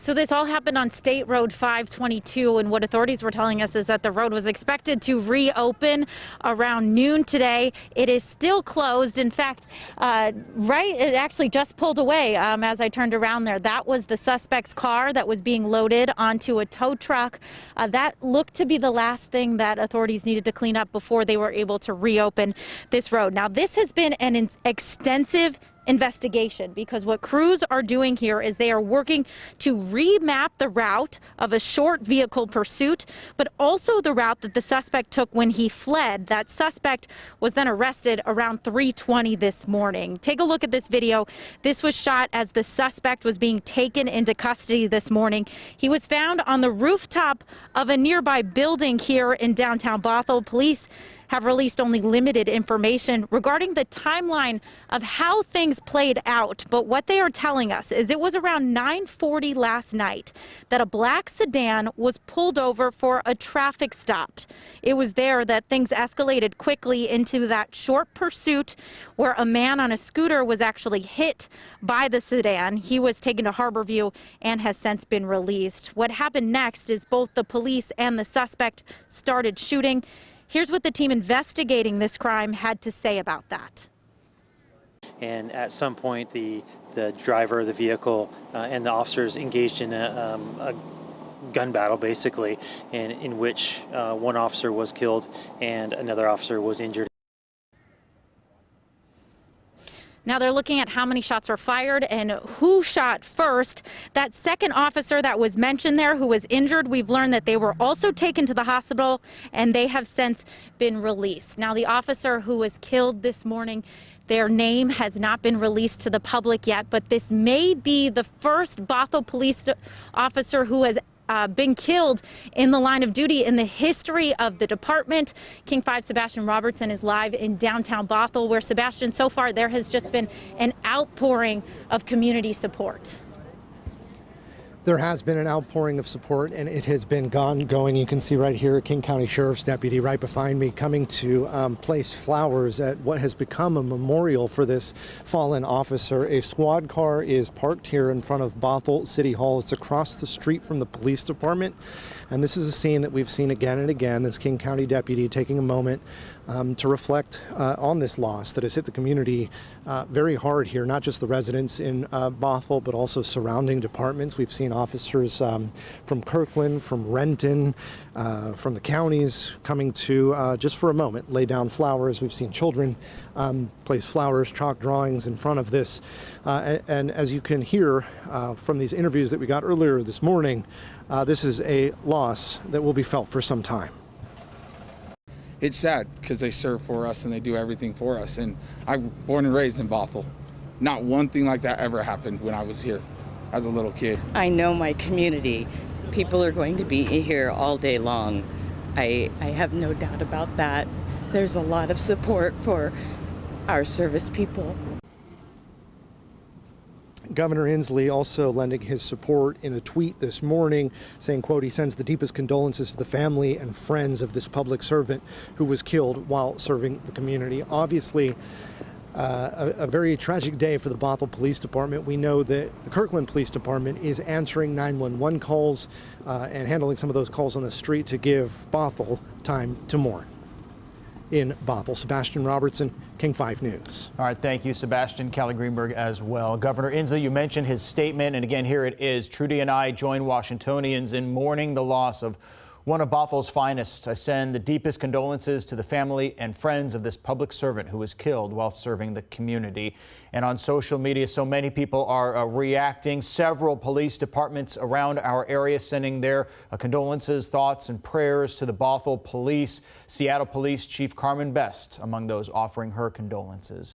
So this all happened on State Road 522, and what authorities were telling us is that the road was expected to reopen around noon today. It is still closed. In fact, it actually just pulled away as I turned around there. That was the suspect's car that was being loaded onto a tow truck. That looked to be the last thing that authorities needed to clean up before they were able to reopen this road. Now, this has been an extensive investigation, because what crews are doing here is they are working to remap the route of a short vehicle pursuit, but also the route that the suspect took when he fled. That suspect was then arrested around 3:20 this morning. Take a look at this video. This was shot as the suspect was being taken into custody this morning. He was found on the rooftop of a nearby building here in downtown Bothell. Police have released only limited information regarding the timeline of how things played out. But what they are telling us is it was around 9:40 last night that a black sedan was pulled over for a traffic stop. It was there that things escalated quickly into that short pursuit where a man on a scooter was actually hit by the sedan. He was taken to Harborview and has since been released. What happened next is both the police and the suspect started shooting. Here's what the team investigating this crime had to say about that. And at some point, the driver of the vehicle and the officers engaged in a gun battle, basically, in which one officer was killed and another officer was injured. Now they're looking at how many shots were fired and who shot first. That second officer that was mentioned there who was injured, we've learned that they were also taken to the hospital and they have since been released. Now the officer who was killed this morning, their name has not been released to the public yet, but this may be the first Bothell police officer who has been killed in the line of duty in the history of the department. King 5 Sebastian Robertson is live in downtown Bothell, where, Sebastian, so far there has just been an outpouring of community support. There has been an outpouring of support, and it has been ongoing. You can see right here, King County Sheriff's deputy right behind me coming to place flowers at what has become a memorial for this fallen officer. A squad car is parked here in front of Bothell City Hall. It's across the street from the police department, and this is a scene that we've seen again and again. This King County deputy taking a moment to reflect on this loss that has hit the community very hard here, not just the residents in Bothell, but also surrounding departments. We've seen officers from Kirkland, from Renton, from the counties coming to just for a moment lay down flowers. We've seen children place flowers, chalk drawings in front of this. And as you can hear from these interviews that we got earlier this morning, this is a loss that will be felt for some time. It's sad because they serve for us and they do everything for us. And I'm born and raised in Bothell. Not one thing like that ever happened when I was here as a little kid. I know my community. People are going to be here all day long. I have no doubt about that. There's a lot of support for our service people. Governor Inslee also lending his support in a tweet this morning, saying, quote, he sends the deepest condolences to the family and friends of this public servant who was killed while serving the community. Obviously, a very tragic day for the Bothell Police Department. We know that the Kirkland Police Department is answering 911 calls and handling some of those calls on the street to give Bothell time to mourn. In Bothell, Sebastian Robertson, King 5 News. All right, thank you, Sebastian. Kelly Greenberg as well. Governor Inslee, you mentioned his statement, and again, here it is. Trudy and I join Washingtonians in mourning the loss of one of Bothell's finest. I send the deepest condolences to the family and friends of this public servant who was killed while serving the community. And on social media, so many people are reacting. Several police departments around our area sending their condolences, thoughts, and prayers to the Bothell Police. Seattle Police Chief Carmen Best among those offering her condolences.